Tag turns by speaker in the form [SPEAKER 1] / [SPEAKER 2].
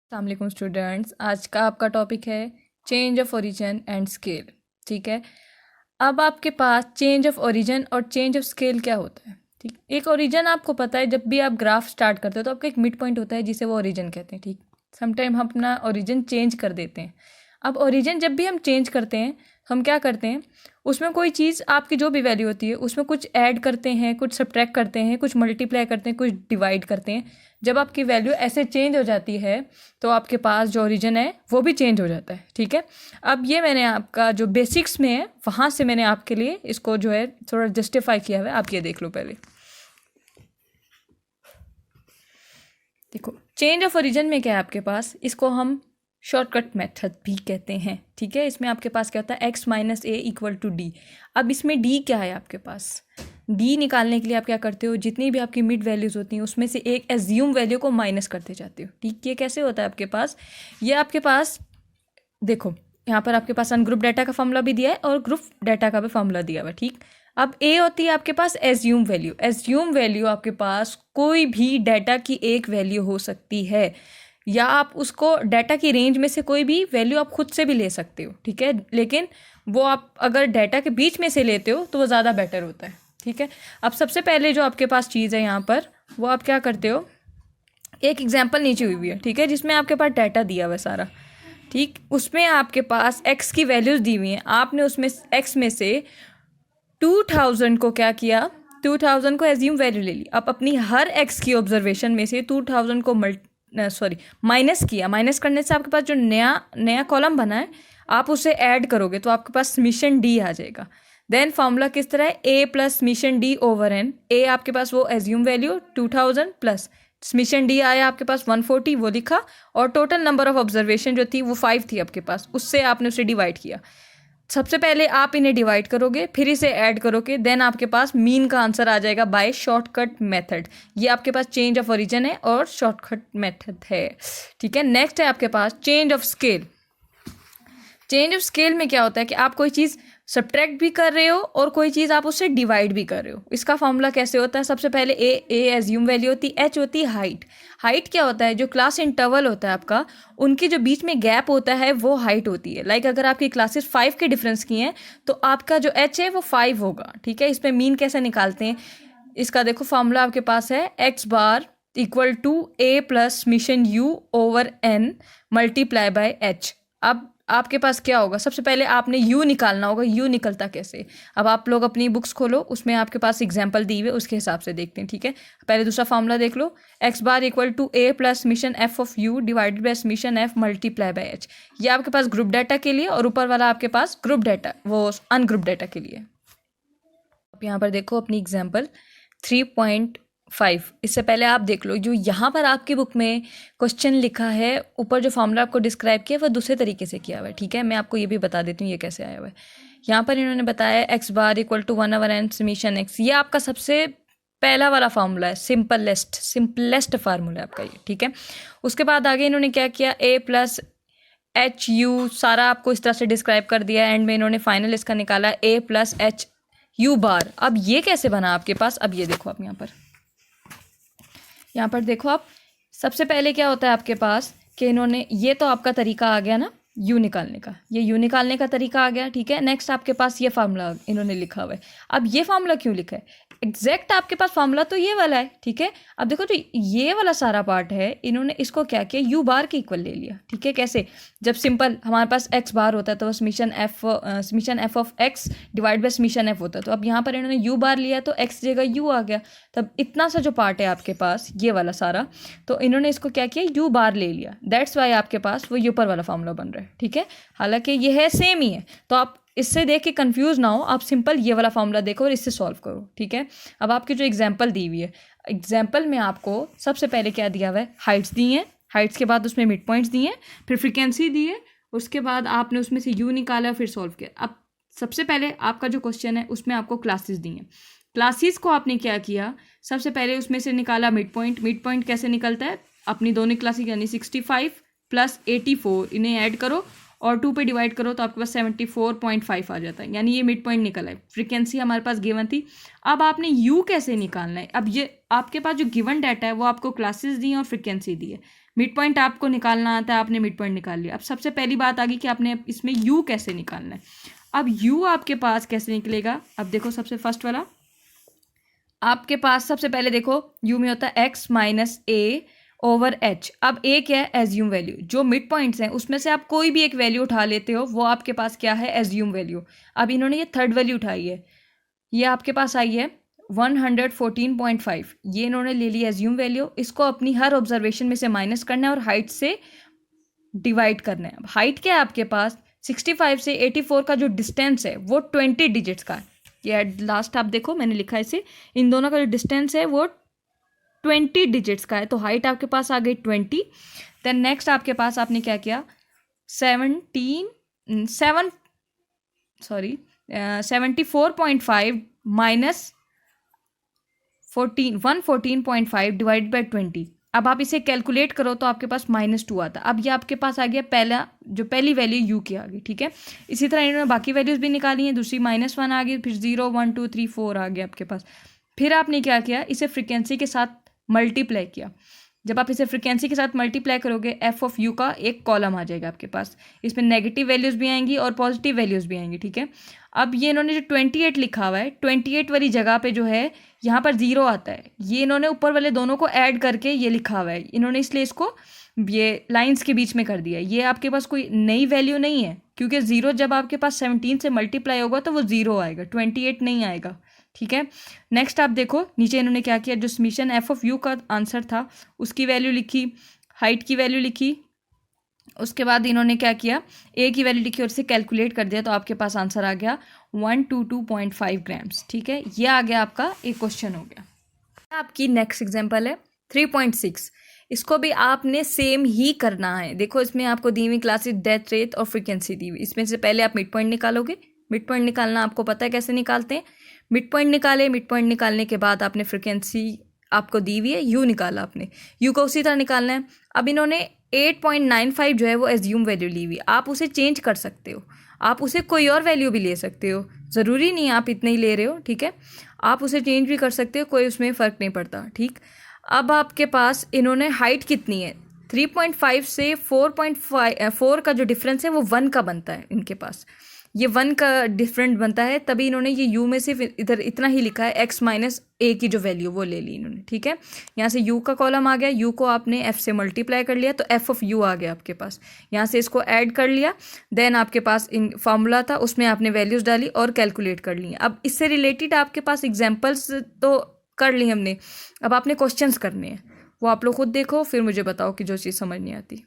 [SPEAKER 1] अस्सलाम वालेकुम स्टूडेंट्स। आज का आपका टॉपिक है change of origin and scale. ठीक है, अब आपके पास चेंज ऑफ ओरिजिन और चेंज ऑफ स्केल क्या होता है। ठीक, एक ओरिजिन आपको पता है, जब भी आप ग्राफ स्टार्ट करते हो तो आपका एक मिड पॉइंट होता है जिसे वो ओरिजिन कहते हैं। ठीक, समटाइम हम अपना ओरिजिन चेंज कर देते हैं। अब ओरिजिन जब भी हम चेंज करते हैं, हम क्या करते हैं, उसमें कोई चीज़ आपकी जो भी वैल्यू होती है उसमें कुछ ऐड करते हैं, कुछ सब्ट्रैक्ट करते हैं, कुछ मल्टीप्लाई करते हैं, कुछ डिवाइड करते हैं। जब आपकी वैल्यू ऐसे चेंज हो जाती है तो आपके पास जो ओरिजिन है वो भी चेंज हो जाता है। ठीक है, अब ये मैंने आपका जो बेसिक्स में है वहाँ से मैंने आपके लिए इसको जो है थोड़ा जस्टिफाई किया हुआ है। आप ये देख लो पहले। देखो, चेंज ऑफ ओरिजिन में क्या है आपके पास, इसको हम शॉर्टकट मेथड भी कहते हैं। ठीक है, इसमें आपके पास क्या होता है, x minus a equal to d. अब इसमें d क्या है आपके पास, d निकालने के लिए आप क्या करते हो, जितनी भी आपकी मिड वैल्यूज होती हैं उसमें से एक एज्यूम वैल्यू को माइनस करते जाते हो। ठीक, ये कैसे होता है आपके पास, ये आपके पास देखो यहाँ पर आपके पास अनग्रुप डाटा का फॉर्मूला भी दिया है और ग्रुप डाटा का भी फॉर्मूला दिया हुआ है। ठीक, अब ए होती है आपके पास एज्यूम वैल्यू। एज्यूम वैल्यू आपके पास कोई भी डाटा की एक वैल्यू हो सकती है, या आप उसको डाटा की रेंज में से कोई भी वैल्यू आप खुद से भी ले सकते हो। ठीक है, लेकिन वो आप अगर डाटा के बीच में से लेते हो तो वो ज़्यादा बेटर होता है। ठीक है, अब सबसे पहले जो आपके पास चीज़ है यहाँ पर, वो आप क्या करते हो, एक एग्जाम्पल नीचे हुई है। ठीक है, जिसमें आपके पास डाटा दिया हुआ है सारा। ठीक, उसमें आपके पास x की वैल्यूज़ दी हुई हैं, आपने उसमें x में से 2000 को क्या किया, 2000 को एज्यूम वैल्यू ले ली। अब अपनी हर x की ऑब्जर्वेशन में से 2000 को माइनस किया। माइनस करने से आपके पास जो नया नया कॉलम बना है आप उसे ऐड करोगे तो आपके पास समीशन डी आ जाएगा। देन फॉर्मूला किस तरह है, a plus summation d over एन। ए आपके पास वो assume value 2000 plus summation d आया आपके पास 140, वो लिखा, और टोटल नंबर ऑफ ऑब्जर्वेशन जो थी वो 5 थी आपके पास, उससे आपने उसे डिवाइड किया। सबसे पहले आप इन्हें डिवाइड करोगे, फिर इसे ऐड करोगे, देन आपके पास मीन का आंसर आ जाएगा बाय शॉर्टकट मेथड। ये आपके पास चेंज ऑफ ओरिजिन है और शॉर्टकट मेथड है। ठीक है, नेक्स्ट है आपके पास change of scale. Change of scale में क्या होता है कि आप कोई चीज़ सब्ट्रैक्ट भी कर रहे हो और कोई चीज़ आप उससे डिवाइड भी कर रहे हो। इसका फॉर्मूला कैसे होता है, सबसे पहले ए एज्यूम वैल्यू होती है, एच होती है हाइट। हाइट क्या होता है, जो क्लास इंटरवल होता है आपका, उनके जो बीच में गैप होता है वो हाइट होती है। लाइक अगर आपकी क्लासेस 5 के डिफरेंस की हैं तो आपका जो एच है वो 5 होगा। ठीक है, इसमें मीन कैसे निकालते हैं, इसका देखो फॉर्मूला आपके पास है, x bar equal to A plus summation u over n multiply by h. अब आपके पास क्या होगा, सबसे पहले आपने u निकालना होगा। u निकलता कैसे, अब आप लोग अपनी बुक्स खोलो, उसमें आपके पास एग्जाम्पल दी हुई है, उसके हिसाब से देखते हैं। ठीक है, पहले दूसरा फॉर्मूला देख लो, x bar equal to A plus summation f of u divided by summation f multiply by h. ये आपके पास ग्रुप डाटा के लिए, और ऊपर वाला आपके पास ग्रुप डाटा, वो अनग्रुप डाटा के लिए। आप यहाँ पर देखो अपनी एग्जाम्पल 3.5। इससे पहले आप देख लो, जो यहाँ पर आपकी बुक में क्वेश्चन लिखा है, ऊपर जो फॉर्मूला आपको डिस्क्राइब किया वो दूसरे तरीके से किया हुआ है। ठीक है, मैं आपको ये भी बता देती हूँ ये कैसे आया हुआ है। यहाँ पर इन्होंने बताया x bar equal to 1/n summation x. ये आपका सबसे पहला वाला फार्मूला है, सिंपलेस्ट फार्मूला है आपका ये। ठीक है, उसके बाद आगे इन्होंने क्या किया, ए प्लस एच यू सारा आपको इस तरह से डिस्क्राइब कर दिया, एंड में इन्होंने फाइनल इसका निकाला ए प्लस एच यू बार। अब ये कैसे बना आपके पास, अब ये देखो आप यहाँ पर देखो आप, सबसे पहले क्या होता है आपके पास कि इन्होंने, ये तो आपका तरीका आ गया ना यू निकालने का, ये यू निकालने का तरीका आ गया। ठीक है, नेक्स्ट आपके पास ये फार्मूला इन्होंने लिखा हुआ है। अब ये फार्मूला क्यों लिखा है, एग्जैक्ट आपके पास फार्मूला तो ये वाला है। ठीक है, अब देखो जो ये वाला सारा पार्ट है, इन्होंने इसको क्या किया, यू बार के इक्वल ले लिया। ठीक है, कैसे, जब सिंपल हमारे पास एक्स बार होता है तो summation f of x divide by summation F होता है, तो अब यहाँ पर इन्होंने यू बार लिया तो एक्स जगह यू आ गया। तब इतना सा जो पार्ट है आपके पास ये वाला सारा, तो इन्होंने इसको क्या किया, यू बार ले लिया। दैट्स वाई आपके पास वो ऊपर वाला फार्मूला बन रहा है। ठीक है, हालांकि ये है सेम ही है, तो आप इससे देख के कंफ्यूज ना हो, आप सिंपल ये वाला फार्मूला देखो और इससे सॉल्व करो। ठीक है, अब आपकी जो एग्जांपल दी हुई है, एग्जांपल में आपको सबसे पहले क्या दिया हुआ है, हाइट्स दी हैं, हाइट्स के बाद उसमें मिड पॉइंट्स दिए हैं, फिर फ्रीक्वेंसी दी है, उसके बाद आपने उसमें से यू निकाला फिर सॉल्व किया। अब सबसे पहले आपका जो क्वेश्चन है उसमें आपको क्लासेस दी हैं। क्लासेस को आपने क्या किया, सबसे पहले उसमें से निकाला मिड पॉइंट। मिड पॉइंट कैसे निकलता है, अपनी दोनों क्लासेस यानी 65 प्लस 84 इन्हें ऐड करो और 2 पे डिवाइड करो तो आपके पास 74.5 आ जाता है, यानी ये मिड पॉइंट निकला है। फ्रीक्वेंसी हमारे पास गिवन थी। अब आपने यू कैसे निकालना है, अब ये आपके पास जो गिवन डाटा है वो आपको क्लासेस दी हैं और फ्रीक्वेंसी दी है। मिड पॉइंट आपको निकालना आता है, आपने मिड पॉइंट निकाल लिया। अब सबसे पहली बात आ गई कि आपने इसमें यू कैसे निकालना है। अब यू आपके पास कैसे निकलेगा, अब देखो सबसे फर्स्ट वाला आपके पास सबसे पहले देखो यू में होता है एक्स माइनस ए ओवर एच। अब ए क्या है, एज्यूम वैल्यू। जो मिड पॉइंट्स हैं उसमें से आप कोई भी एक वैल्यू उठा लेते हो, वो आपके पास क्या है, एज्यूम वैल्यू। अब इन्होंने ये थर्ड वैल्यू उठाई है, ये आपके पास आई है 114.5, ये इन्होंने ले ली एज्यूम वैल्यू। इसको अपनी हर ऑब्जर्वेशन में से माइनस करना है और हाइट से डिवाइड करना है। अब हाइट क्या है आपके पास, 65 से 84 का जो डिस्टेंस है वो 20 डिजिट्स का है। ये लास्ट आप देखो मैंने लिखा है इसे, इन दोनों का जो डिस्टेंस है वो 20 डिजिट्स का है। तो हाइट आपके पास आ गई 20। देन नेक्स्ट आपके पास आपने क्या किया, 74.5 माइनस 114.5 डिवाइड बाई 20। अब आप इसे कैलकुलेट करो तो आपके पास -2 आता। अब ये आपके पास आ गया पहली वैल्यू यू की आ गई, ठीक है। इसी तरह इन्होंने बाकी वैल्यूज भी निकाली हैं, दूसरी -1 आ गई, फिर 0 1 2 3 4 आ गया आपके पास। फिर आपने क्या किया, इसे फ्रिक्वेंसी के साथ मल्टीप्लाई किया। जब आप इसे फ्रिक्वेंसी के साथ मल्टीप्लाई करोगे एफ ऑफ यू का एक कॉलम आ जाएगा आपके पास, इसमें नेगेटिव वैल्यूज़ भी आएंगी और पॉजिटिव वैल्यूज़ भी आएंगी, ठीक है। अब ये इन्होंने जो 28 लिखा हुआ है, 28 वाली जगह पे जो है यहाँ पर 0 आता है, ये इन्होंने ऊपर वाले दोनों को ऐड करके ये लिखा हुआ है इन्होंने, इसलिए इसको ये लाइंस के बीच में कर दिया। ये आपके पास कोई नई वैल्यू नहीं है, क्योंकि 0 जब आपके पास 17 से मल्टीप्लाई होगा तो वो 0 आएगा, 28 नहीं आएगा, ठीक है। नेक्स्ट आप देखो नीचे इन्होंने क्या किया, जो समीशन एफ ऑफ यू का आंसर था उसकी वैल्यू लिखी, हाइट की वैल्यू लिखी, उसके बाद इन्होंने क्या किया, ए की वैल्यू लिखी और इसे कैलकुलेट कर दिया, तो आपके पास आंसर आ गया 122.5 ग्राम्स, ठीक है। ये आ गया आपका एक क्वेश्चन हो गया। आपकी नेक्स्ट एग्जांपल है 3.6। इसको भी आपने सेम ही करना है। देखो इसमें आपको दी हुई क्लासेस डेथ रेट और फ्रीक्वेंसी दी हुई, इसमें से पहले आप मिड पॉइंट निकालोगे। मिड पॉइंट निकालना आपको पता है कैसे निकालते हैं, मिड पॉइंट निकाले, मिड पॉइंट निकालने के बाद आपने फ्रिक्वेंसी आपको दी हुई है यू निकाला, आपने यू को उसी तरह निकालना है। अब इन्होंने 8.95 जो है वो एज्यूम वैल्यू ली हुई, आप उसे चेंज कर सकते हो, आप उसे कोई और वैल्यू भी ले सकते हो, ज़रूरी नहीं आप इतने ही ले रहे हो, ठीक है। आप उसे चेंज भी कर सकते हो, कोई उसमें फ़र्क नहीं पड़ता, ठीक। अब आपके पास इन्होंने हाइट कितनी है, 3.5 से 4.4 का जो डिफरेंस है वो 1 का बनता है इनके पास, ये 1 का डिफरेंट बनता है, तभी इन्होंने ये यू में सिर्फ इधर इतना ही लिखा है, एक्स माइनस ए की जो वैल्यू वो ले ली इन्होंने, ठीक है। यहाँ से यू का कॉलम आ गया, यू को आपने एफ से मल्टीप्लाई कर लिया तो एफ ऑफ यू आ गया आपके पास, यहाँ से इसको ऐड कर लिया। देन आपके पास इन फार्मूला था उसमें आपने वैल्यूज़ डाली और कैलकुलेट कर ली। अब इससे रिलेटेड आपके पास एग्जाम्पल्स तो कर ली हमने, अब आपने क्वेश्चंस करने हैं, वो आप लोग खुद देखो, फिर मुझे बताओ कि जो चीज़ समझ नहीं आती।